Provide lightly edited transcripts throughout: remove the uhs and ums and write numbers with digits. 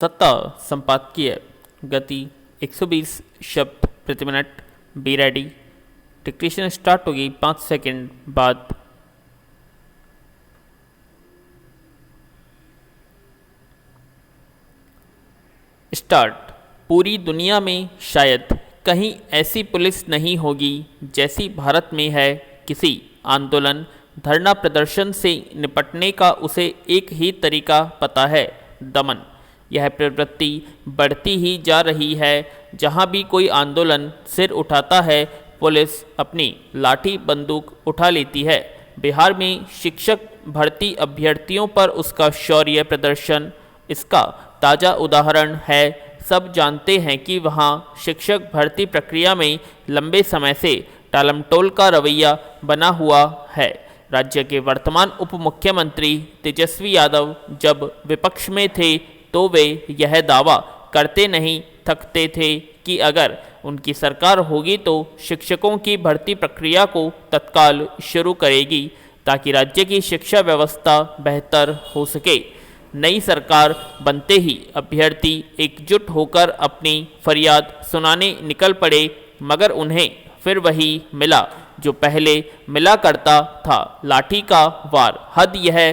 सत्ता संपादकीय गति 120 शब्द प्रति minute. Be ready. Dictation start होगी 5 सेकंड बाद। स्टार्ट। पूरी दुनिया में शायद कहीं ऐसी पुलिस नहीं होगी जैसी भारत में है। किसी आंदोलन धरना प्रदर्शन से निपटने का उसे एक ही तरीका पता है, दमन। यह प्रवृत्ति बढ़ती ही जा रही है। जहाँ भी कोई आंदोलन सिर उठाता है, पुलिस अपनी लाठी बंदूक उठा लेती है। बिहार में शिक्षक भर्ती अभ्यर्थियों पर उसका शौर्य प्रदर्शन इसका ताज़ा उदाहरण है। सब जानते हैं कि वहाँ शिक्षक भर्ती प्रक्रिया में लंबे समय से टालमटोल का रवैया बना हुआ है। राज्य के वर्तमान उप मुख्यमंत्री तेजस्वी यादव जब विपक्ष में थे तो वे यह दावा करते नहीं थकते थे कि अगर उनकी सरकार होगी तो शिक्षकों की भर्ती प्रक्रिया को तत्काल शुरू करेगी ताकि राज्य की शिक्षा व्यवस्था बेहतर हो सके। नई सरकार बनते ही अभ्यर्थी एकजुट होकर अपनी फरियाद सुनाने निकल पड़े, मगर उन्हें फिर वही मिला जो पहले मिला करता था, लाठी का वार। हद यह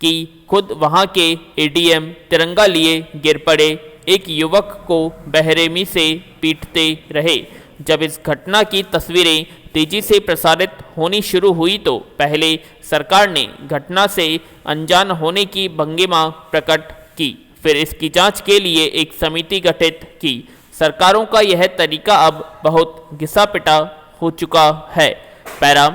कि खुद वहां के एडीएम तिरंगा लिए गिर पड़े, एक युवक को बेरहमी से पीटते रहे। जब इस घटना की तस्वीरें तेजी से प्रसारित होनी शुरू हुई तो पहले सरकार ने घटना से अनजान होने की भंगिमा प्रकट की, फिर इसकी जांच के लिए एक समिति गठित की। सरकारों का यह तरीका अब बहुत घिसा पिटा हो चुका है। पैरा।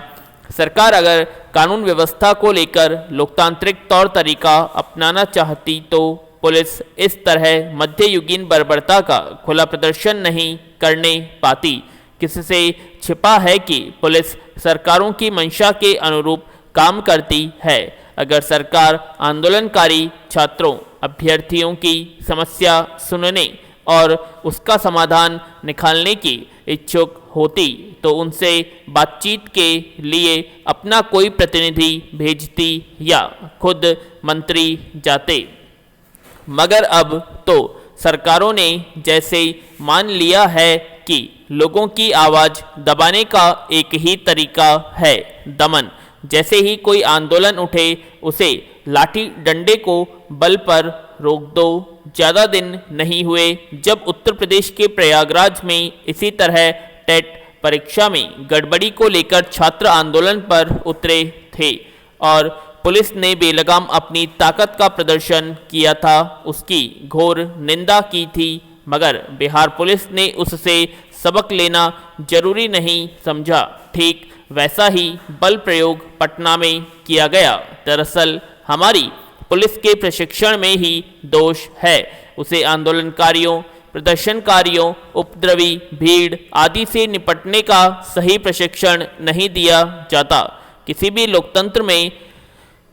सरकार अगर कानून व्यवस्था को लेकर लोकतांत्रिक तौर तरीका अपनाना चाहती तो पुलिस इस तरह मध्ययुगीन बर्बरता का खुला प्रदर्शन नहीं करने पाती। किससे छिपा है कि पुलिस सरकारों की मंशा के अनुरूप काम करती है। अगर सरकार आंदोलनकारी छात्रों अभ्यर्थियों की समस्या सुनने और उसका समाधान निकालने की इच्छुक होती तो उनसे बातचीत के लिए अपना कोई प्रतिनिधि भेजती या खुद मंत्री जाते। मगर अब तो सरकारों ने जैसे मान लिया है कि लोगों की आवाज़ दबाने का एक ही तरीका है, दमन। जैसे ही कोई आंदोलन उठे उसे लाठी डंडे को बल पर रोक दो। ज़्यादा दिन नहीं हुए जब उत्तर प्रदेश के प्रयागराज में इसी तरह टेट परीक्षा में गड़बड़ी को लेकर छात्र आंदोलन पर उतरे थे और पुलिस ने बेलगाम अपनी ताकत का प्रदर्शन किया था, उसकी घोर निंदा की थी। मगर बिहार पुलिस ने उससे सबक लेना जरूरी नहीं समझा। ठीक वैसा ही बल प्रयोग पटना में किया गया। दरअसल हमारी पुलिस के प्रशिक्षण में ही दोष है। उसे आंदोलनकारियों, प्रदर्शनकारियों, उपद्रवी भीड़ आदि से निपटने का सही प्रशिक्षण नहीं दिया जाता। किसी भी लोकतंत्र में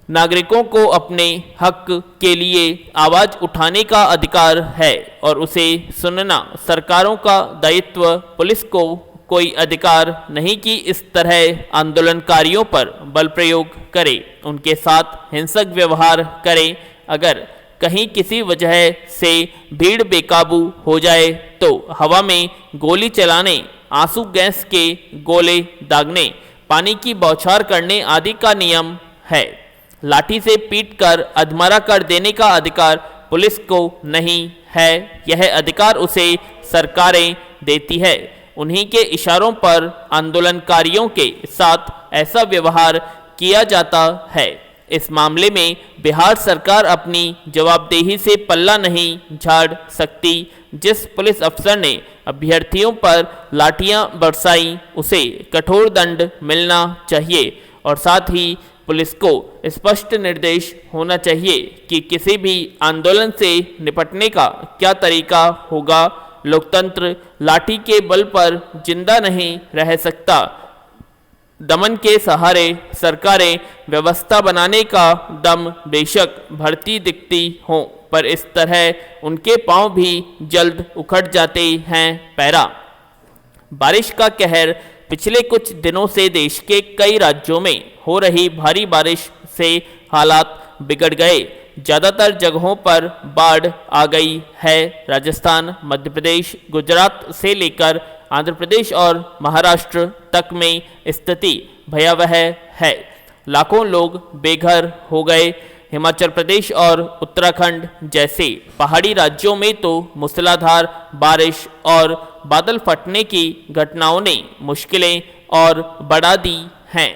नागरिकों को अपने हक के लिए आवाज़ उठाने का अधिकार है और उसे सुनना सरकारों का दायित्व। पुलिस को कोई अधिकार नहीं कि इस तरह आंदोलनकारियों पर बल प्रयोग करे, उनके साथ हिंसक व्यवहार करे। अगर कहीं किसी वजह से भीड़ बेकाबू हो जाए तो हवा में गोली चलाने, आंसू गैस के गोले दागने, पानी की बौछार करने आदि का नियम है। लाठी से पीटकर अधमरा कर देने का अधिकार पुलिस को नहीं है। यह अधिकार उसे सरकारें देती है। उन्हीं के इशारों पर आंदोलनकारियों के साथ ऐसा व्यवहार किया जाता है। इस मामले में बिहार सरकार अपनी जवाबदेही से पल्ला नहीं झाड़ सकती। जिस पुलिस अफसर ने अभ्यर्थियों पर लाठियां बरसाई उसे कठोर दंड मिलना चाहिए और साथ ही पुलिस को स्पष्ट निर्देश होना चाहिए कि किसी भी आंदोलन से निपटने का क्या तरीका होगा। लोकतंत्र लाठी के बल पर जिंदा नहीं रह सकता। दमन के सहारे सरकारें व्यवस्था बनाने का दम बेशक भरती दिखती हों, पर इस तरह उनके पांव भी जल्द उखड़ जाते हैं। पैरा। बारिश का कहर। पिछले कुछ दिनों से देश के कई राज्यों में हो रही भारी बारिश से हालात बिगड़ गए। ज़्यादातर जगहों पर बाढ़ आ गई है। राजस्थान, मध्य प्रदेश, गुजरात से लेकर आंध्र प्रदेश और महाराष्ट्र तक में स्थिति भयावह है। लाखों लोग बेघर हो गए। हिमाचल प्रदेश और उत्तराखंड जैसे पहाड़ी राज्यों में तो मूसलाधार बारिश और बादल फटने की घटनाओं ने मुश्किलें और बढ़ा दी हैं।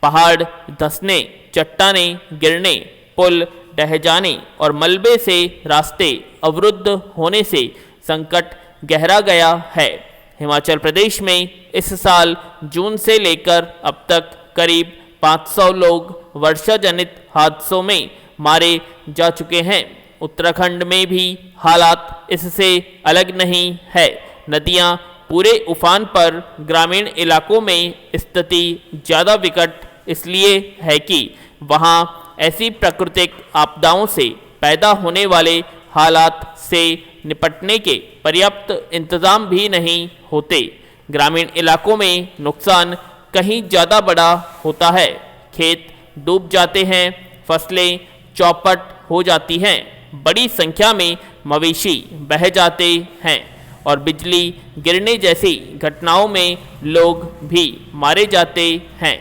पहाड़ धंसने, चट्टानें गिरने, पुल ढह जाने और मलबे से रास्ते अवरुद्ध होने से संकट गहरा गया है। हिमाचल प्रदेश में इस साल जून से लेकर अब तक करीब 500 लोग वर्षा जनित हादसों में मारे जा चुके हैं। उत्तराखंड में भी हालात इससे अलग नहीं है। नदियां पूरे उफान पर। ग्रामीण इलाकों में स्थिति ज़्यादा विकट इसलिए है कि वहां ऐसी प्राकृतिक आपदाओं से पैदा होने वाले हालात से निपटने के पर्याप्त इंतजाम भी नहीं होते। ग्रामीण इलाकों में नुकसान कहीं ज़्यादा बड़ा होता है। खेत डूब जाते हैं, फसलें चौपट हो जाती हैं, बड़ी संख्या में मवेशी बह जाते हैं और बिजली गिरने जैसी घटनाओं में लोग भी मारे जाते हैं।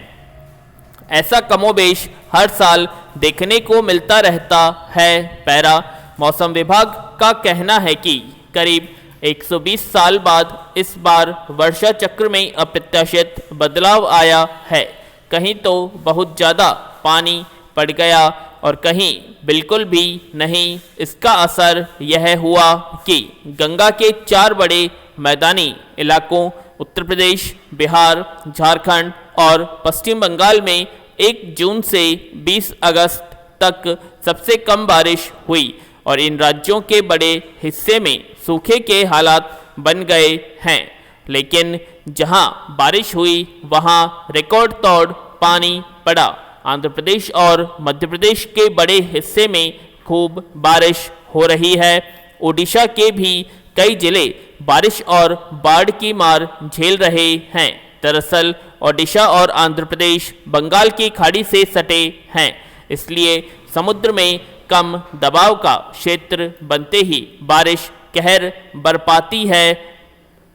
ऐसा कमोबेश हर साल देखने को मिलता रहता है। पैरा मौसम विभाग का कहना है कि करीब 120 साल बाद इस बार वर्षा चक्र में अप्रत्याशित बदलाव आया है। कहीं तो बहुत ज़्यादा पानी पड़ गया और कहीं बिल्कुल भी नहीं। इसका असर यह हुआ कि गंगा के 4 बड़े मैदानी इलाकों उत्तर प्रदेश, बिहार, झारखंड और पश्चिम बंगाल में 1 जून से 20 अगस्त तक सबसे कम बारिश हुई और इन राज्यों के बड़े हिस्से में सूखे के हालात बन गए हैं। लेकिन जहां बारिश हुई वहां रिकॉर्ड तोड़ पानी पड़ा। आंध्र प्रदेश और मध्य प्रदेश के बड़े हिस्से में खूब बारिश हो रही है। ओडिशा के भी कई जिले बारिश और बाढ़ की मार झेल रहे हैं। दरअसल ओडिशा और आंध्र प्रदेश बंगाल की खाड़ी से सटे हैं, इसलिए समुद्र में कम दबाव का क्षेत्र बनते ही बारिश कहर बरपाती है।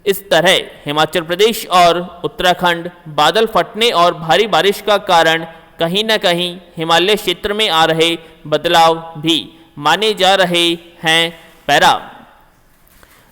इस तरह हिमाचल प्रदेश और उत्तराखंड बादल फटने और भारी बारिश का कारण कहीं न कहीं हिमालय क्षेत्र में आ रहे बदलाव भी माने जा रहे हैं। पैरा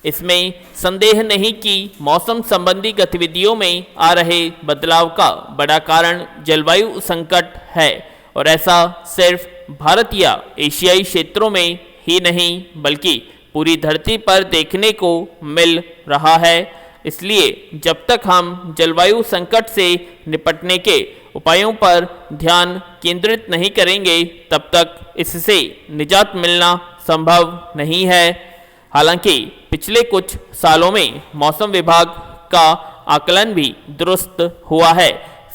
इसमें संदेह नहीं कि मौसम संबंधी गतिविधियों में आ रहे बदलाव का बड़ा कारण जलवायु संकट है और ऐसा सिर्फ भारत या एशियाई क्षेत्रों में ही नहीं बल्कि पूरी धरती पर देखने को मिल रहा है। इसलिए जब तक हम जलवायु संकट से निपटने के उपायों पर ध्यान केंद्रित नहीं करेंगे तब तक इससे निजात मिलना संभव नहीं है। हालांकि पिछले कुछ सालों में मौसम विभाग का आकलन भी दुरुस्त हुआ है।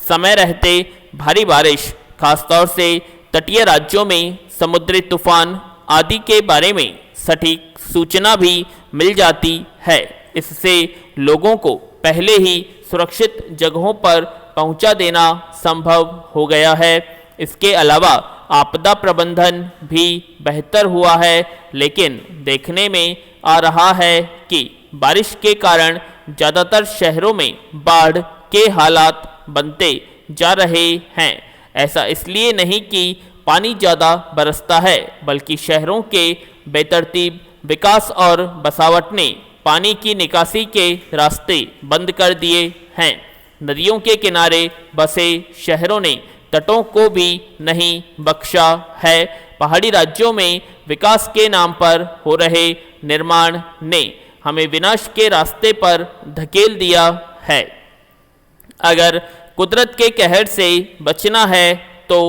समय रहते भारी बारिश, खासतौर से तटीय राज्यों में समुद्री तूफान आदि के बारे में सटीक सूचना भी मिल जाती है। इससे लोगों को पहले ही सुरक्षित जगहों पर पहुंचा देना संभव हो गया है। इसके अलावा आपदा प्रबंधन भी बेहतर हुआ है, लेकिन देखने में आ रहा है कि बारिश के कारण ज़्यादातर शहरों में बाढ़ के हालात बनते जा रहे हैं। ऐसा इसलिए नहीं कि पानी ज़्यादा बरसता है, बल्कि शहरों के बेतरतीब विकास और बसावट ने पानी की निकासी के रास्ते बंद कर दिए हैं। नदियों के किनारे बसे शहरों ने तटों को भी नहीं बख्शा है। पहाड़ी राज्यों में विकास के नाम पर हो रहे निर्माण ने हमें विनाश के रास्ते पर धकेल दिया है। अगर कुदरत के कहर से बचना है तो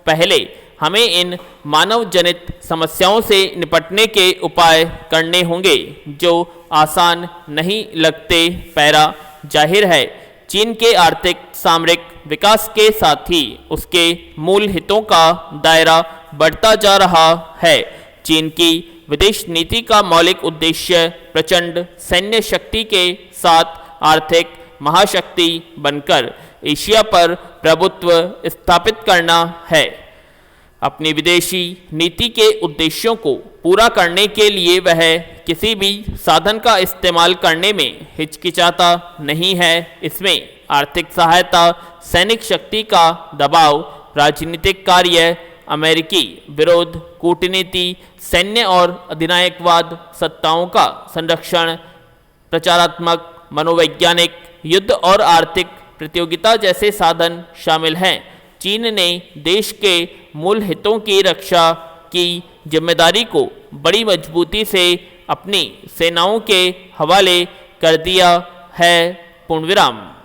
पहले हमें इन मानव जनित समस्याओं से निपटने के उपाय करने होंगे जो आसान नहीं लगते। पैरा जाहिर है चीन के आर्थिक सामरिक विकास के साथ ही उसके मूल हितों का दायरा बढ़ता जा रहा है। चीन की विदेश नीति का मौलिक उद्देश्य प्रचंड सैन्य शक्ति के साथ आर्थिक महाशक्ति बनकर एशिया पर प्रभुत्व स्थापित करना है। अपनी विदेशी नीति के उद्देश्यों को पूरा करने के लिए वह किसी भी साधन का इस्तेमाल करने में हिचकिचाता नहीं है। इसमें आर्थिक सहायता, सैनिक शक्ति का दबाव, राजनीतिक कार्य, अमेरिकी विरोध, कूटनीति, सैन्य और अधिनायकवाद, सत्ताओं का संरक्षण, प्रचारात्मक, मनोवैज्ञानिक, युद्ध और आर्थिक प्रतियोगिता जैसे साधन शामिल हैं। चीन ने देश के मूल हितों की रक्षा की जिम्मेदारी को बड़ी मजबूती से अपनी सेनाओं के हवाले कर दिया है। पूर्णविराम।